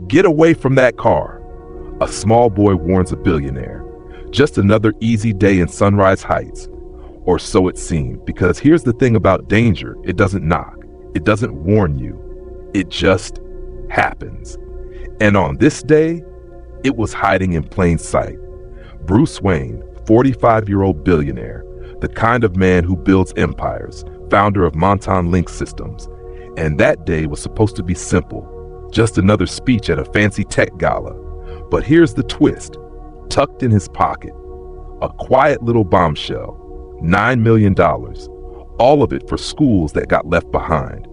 Get away from that car. A small boy warns a billionaire. Just another easy day in Sunrise Heights. Or so it seemed, because here's the thing about danger. It doesn't knock. It doesn't warn you. It just happens. And on this day, it was hiding in plain sight. Bruce Wayne, 45-year-old billionaire, the kind of man who builds empires, founder of Montan Link Systems. And that day was supposed to be simple, just another speech at a fancy tech gala. But here's the twist. Tucked in his pocket, a quiet little bombshell, $9 million, all of it for schools that got left behind.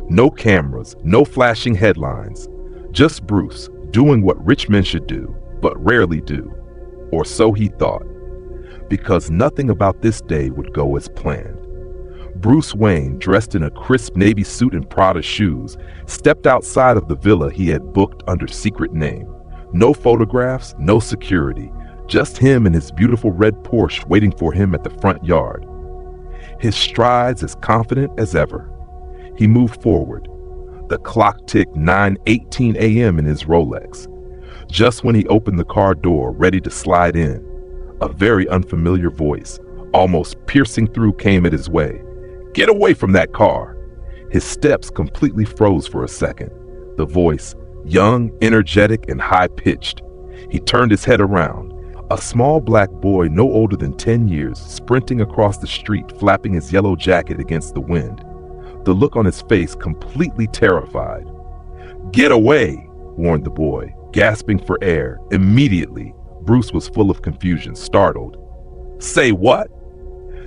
No cameras, no flashing headlines, just Bruce doing what rich men should do, but rarely do, or so he thought, because nothing about this day would go as planned. Bruce Wayne, dressed in a crisp navy suit and Prada shoes, stepped outside of the villa he had booked under secret name. No photographs, no security, just him and his beautiful red Porsche waiting for him at the front yard. His strides as confident as ever. He moved forward. The clock ticked 9:18 a.m. in his Rolex. Just when he opened the car door, ready to slide in, a very unfamiliar voice, almost piercing through, came at his way. Get away from that car. His steps completely froze for a second. The voice, young, energetic, and high-pitched. He turned his head around. A small black boy no older than 10 years, sprinting across the street, flapping his yellow jacket against the wind. The look on his face completely terrified. Get away, warned the boy, gasping for air. Immediately, Bruce was full of confusion, startled. Say what?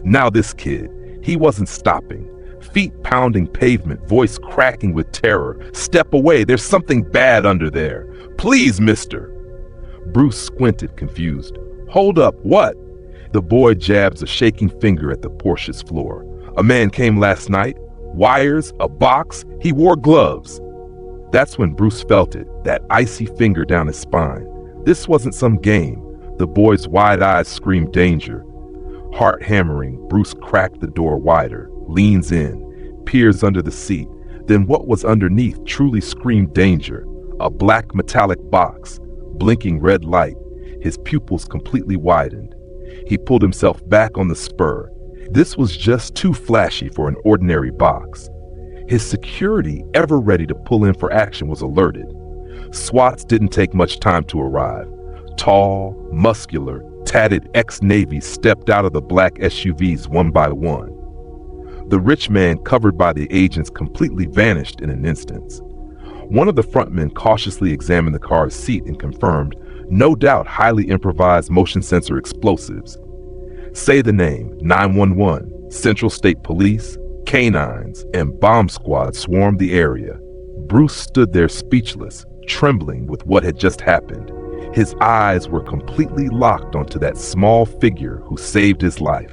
Now this kid, he wasn't stopping. Feet pounding pavement, voice cracking with terror. Step away, there's something bad under there. Please, mister. Bruce squinted, confused. Hold up, what? The boy jabs a shaking finger at the Porsche's floor. A man came last night. Wires, a box, he wore gloves. That's when Bruce felt it, that icy finger down his spine. This wasn't some game. The boy's wide eyes screamed danger. Heart hammering, Bruce cracked the door wider, leans in, peers under the seat. Then what was underneath truly screamed danger. A black metallic box, blinking red light. His pupils completely widened. He pulled himself back on the spur. This was just too flashy for an ordinary box. His security, ever ready to pull in for action, was alerted. SWATs didn't take much time to arrive. Tall, muscular, tatted ex-Navies stepped out of the black SUVs one by one. The rich man covered by the agents completely vanished in an instant. One of the frontmen cautiously examined the car's seat and confirmed, no doubt highly improvised motion sensor explosives. Say the name, 911, Central State Police, canines, and bomb squads swarmed the area. Bruce stood there speechless, trembling with what had just happened. His eyes were completely locked onto that small figure who saved his life.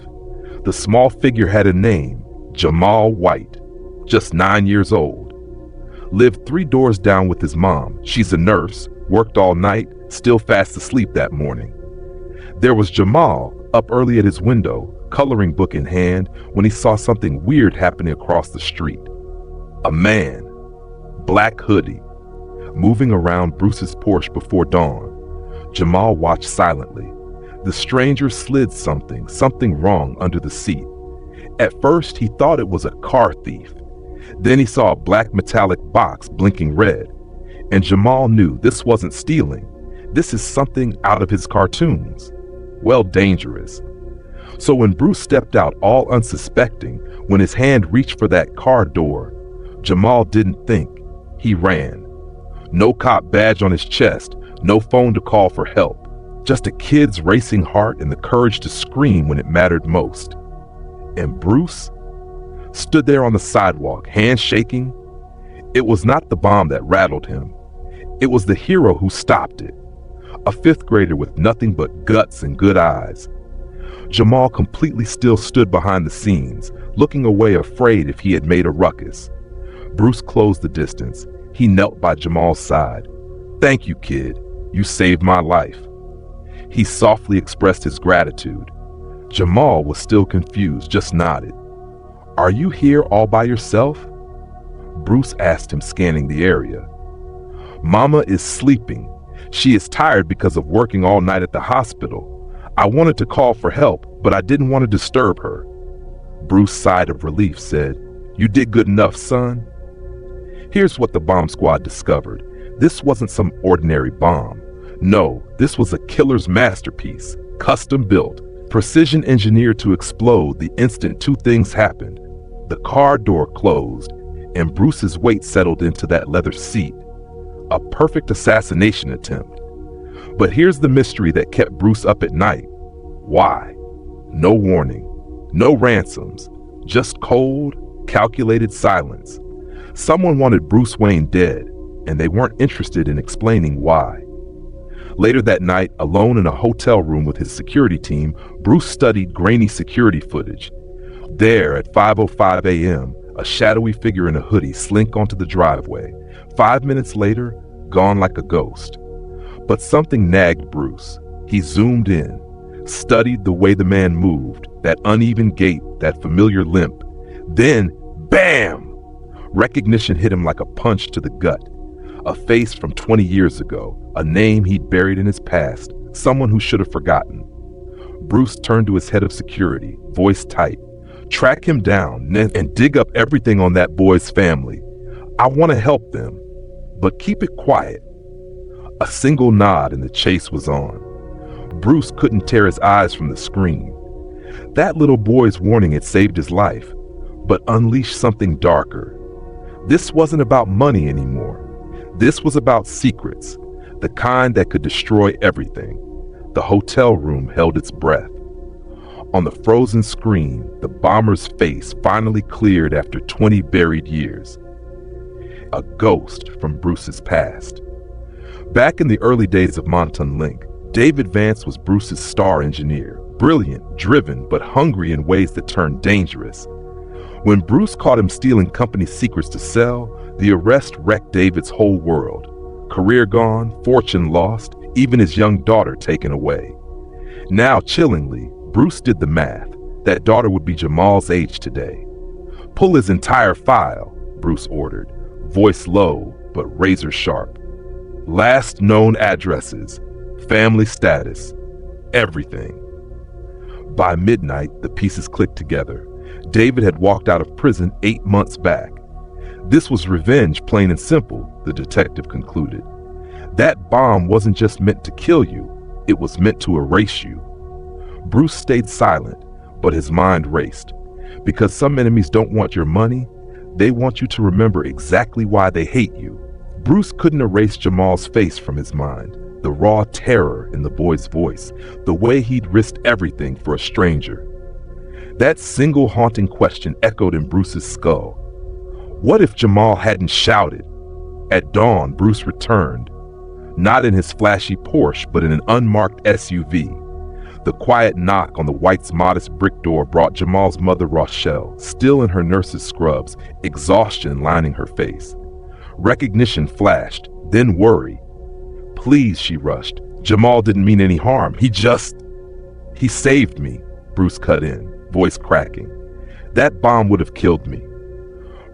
The small figure had a name, Jamal White, just 9 years old. Lived 3 doors down with his mom. She's a nurse, worked all night, still fast asleep that morning. There was Jamal up early at his window, coloring book in hand, when he saw something weird happening across the street. A man, black hoodie, moving around Bruce's Porsche before dawn. Jamal watched silently. The stranger slid something wrong under the seat. At first, he thought it was a car thief. Then he saw a black metallic box blinking red. And Jamal knew this wasn't stealing. This is something out of his cartoons. Well, dangerous. So when Bruce stepped out all unsuspecting, when his hand reached for that car door, Jamal didn't think. He ran. No cop badge on his chest, no phone to call for help. Just a kid's racing heart and the courage to scream when it mattered most. And Bruce stood there on the sidewalk, hands shaking. It was not the bomb that rattled him. It was the hero who stopped it. A 5th grader with nothing but guts and good eyes. Jamal completely still stood behind the scenes, looking away, afraid if he had made a ruckus. Bruce closed the distance. He knelt by Jamal's side. Thank you, kid. You saved my life. He softly expressed his gratitude. Jamal was still confused, just nodded. Are you here all by yourself? Bruce asked him, scanning the area. Mama is sleeping. She is tired because of working all night at the hospital. I wanted to call for help, but I didn't want to disturb her. Bruce sighed of relief, said, "You did good enough, son." Here's what the bomb squad discovered. This wasn't some ordinary bomb. No, this was a killer's masterpiece, custom built, precision engineered to explode the instant two things happened. The car door closed, and Bruce's weight settled into that leather seat. A perfect assassination attempt. But here's the mystery that kept Bruce up at night. Why? No warning, no ransoms, just cold, calculated silence. Someone wanted Bruce Wayne dead, and they weren't interested in explaining why. Later that night, alone in a hotel room with his security team, Bruce studied grainy security footage. There, at 5:05 a.m., a shadowy figure in a hoodie slink onto the driveway. 5 minutes later, gone like a ghost. But something nagged Bruce. He zoomed in, studied the way the man moved, that uneven gait, that familiar limp. Then, bam! Recognition hit him like a punch to the gut. A face from 20 years ago, a name he'd buried in his past, someone who should have forgotten. Bruce turned to his head of security, voice tight. "Track him down and dig up everything on that boy's family. I want to help them, but keep it quiet." A single nod and the chase was on. Bruce couldn't tear his eyes from the screen. That little boy's warning had saved his life, but unleashed something darker. This wasn't about money anymore. This was about secrets, the kind that could destroy everything. The hotel room held its breath. On the frozen screen, the bomber's face finally cleared after 20 buried years. A ghost from Bruce's past. Back in the early days of Monton Link, David Vance was Bruce's star engineer, brilliant, driven, but hungry in ways that turned dangerous. When Bruce caught him stealing company secrets to sell, the arrest wrecked David's whole world. Career gone, fortune lost, even his young daughter taken away. Now, chillingly, Bruce did the math. That daughter would be Jamal's age today. "Pull his entire file," Bruce ordered, voice low but razor sharp. Last known addresses, family status, everything. By midnight, the pieces clicked together. David had walked out of prison 8 months back. This was revenge, plain and simple, the detective concluded. That bomb wasn't just meant to kill you, it was meant to erase you. Bruce stayed silent, but his mind raced. Because some enemies don't want your money, they want you to remember exactly why they hate you. Bruce couldn't erase Jamal's face from his mind, the raw terror in the boy's voice, the way he'd risked everything for a stranger. That single haunting question echoed in Bruce's skull. What if Jamal hadn't shouted? At dawn, Bruce returned, not in his flashy Porsche, but in an unmarked SUV. The quiet knock on the White's modest brick door brought Jamal's mother, Rochelle, still in her nurse's scrubs, exhaustion lining her face. Recognition flashed, then worry. "Please," she rushed. "Jamal didn't mean any harm. He saved me," Bruce cut in, voice cracking. "That bomb would have killed me."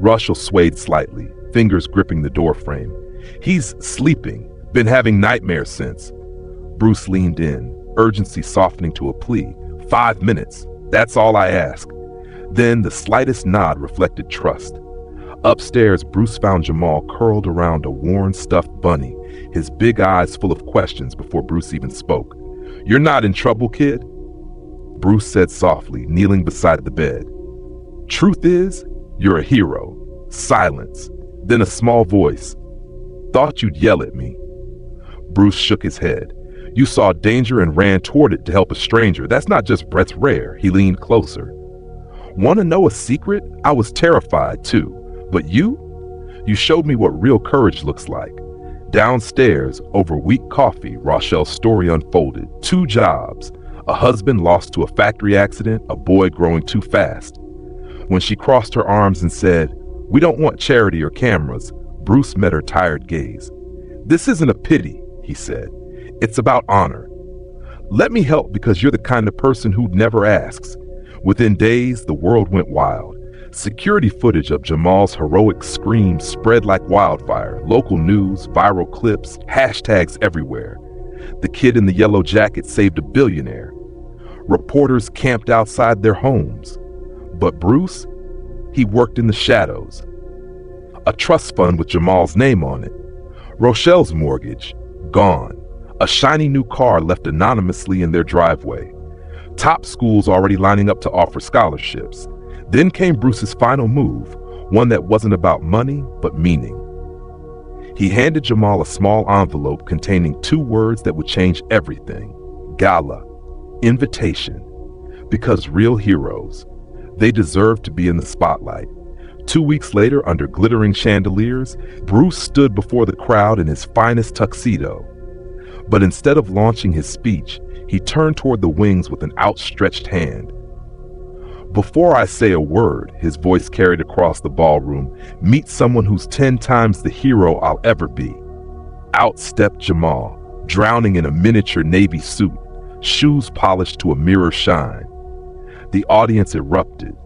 Rochelle swayed slightly, fingers gripping the doorframe. "He's sleeping, been having nightmares since." Bruce leaned in, urgency softening to a plea. 5 minutes, that's all I ask." Then the slightest nod reflected trust. Upstairs, Bruce found Jamal curled around a worn stuffed bunny, his big eyes full of questions before Bruce even spoke. "You're not in trouble, kid?" Bruce said softly, kneeling beside the bed. "Truth is, you're a hero." Silence, then a small voice. "Thought you'd yell at me." Bruce shook his head. "You saw danger and ran toward it to help a stranger. That's not just Brett's rare." He leaned closer. "Want to know a secret? I was terrified too. But you showed me what real courage looks like." Downstairs, over weak coffee, Rochelle's story unfolded. 2 jobs, a husband lost to a factory accident, a boy growing too fast. When she crossed her arms and said, "We don't want charity or cameras," Bruce met her tired gaze. "This isn't a pity," he said. "It's about honor. Let me help because you're the kind of person who never asks." Within days, the world went wild. Security footage of Jamal's heroic screams spread like wildfire. Local news, viral clips, hashtags everywhere. The kid in the yellow jacket saved a billionaire. Reporters camped outside their homes. But Bruce, he worked in the shadows. A trust fund with Jamal's name on it. Rochelle's mortgage, gone. A shiny new car left anonymously in their driveway. Top schools already lining up to offer scholarships. Then came Bruce's final move, one that wasn't about money, but meaning. He handed Jamal a small envelope containing 2 words that would change everything. Gala. Invitation. Because real heroes, they deserve to be in the spotlight. 2 weeks later, under glittering chandeliers, Bruce stood before the crowd in his finest tuxedo. But instead of launching his speech, he turned toward the wings with an outstretched hand. Before I say a word, his voice carried across the ballroom, meet someone who's 10 times the hero I'll ever be. Out stepped Jamal, drowning in a miniature navy suit, shoes polished to a mirror shine. The audience erupted.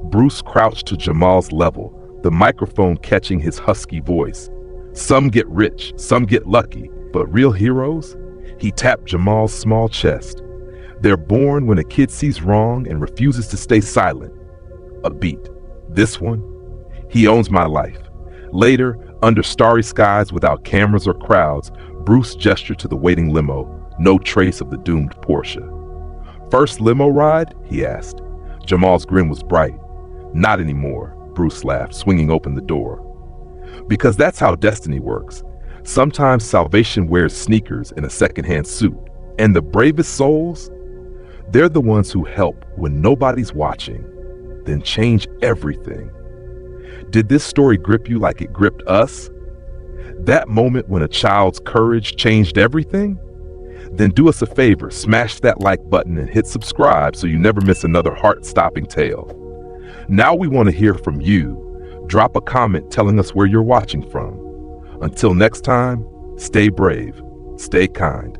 Bruce crouched to Jamal's level, the microphone catching his husky voice. Some get rich, some get lucky, but real heroes? He tapped Jamal's small chest. They're born when a kid sees wrong and refuses to stay silent. A beat. This one? He owns my life. Later, under starry skies without cameras or crowds, Bruce gestured to the waiting limo, no trace of the doomed Porsche. First limo ride? He asked. Jamal's grin was bright. Not anymore, Bruce laughed, swinging open the door. Because that's how destiny works. Sometimes salvation wears sneakers and a secondhand suit. And the bravest souls? They're the ones who help when nobody's watching, then change everything. Did this story grip you like it gripped us? That moment when a child's courage changed everything? Then do us a favor, smash that like button and hit subscribe so you never miss another heart-stopping tale. Now we want to hear from you. Drop a comment telling us where you're watching from. Until next time, stay brave, stay kind.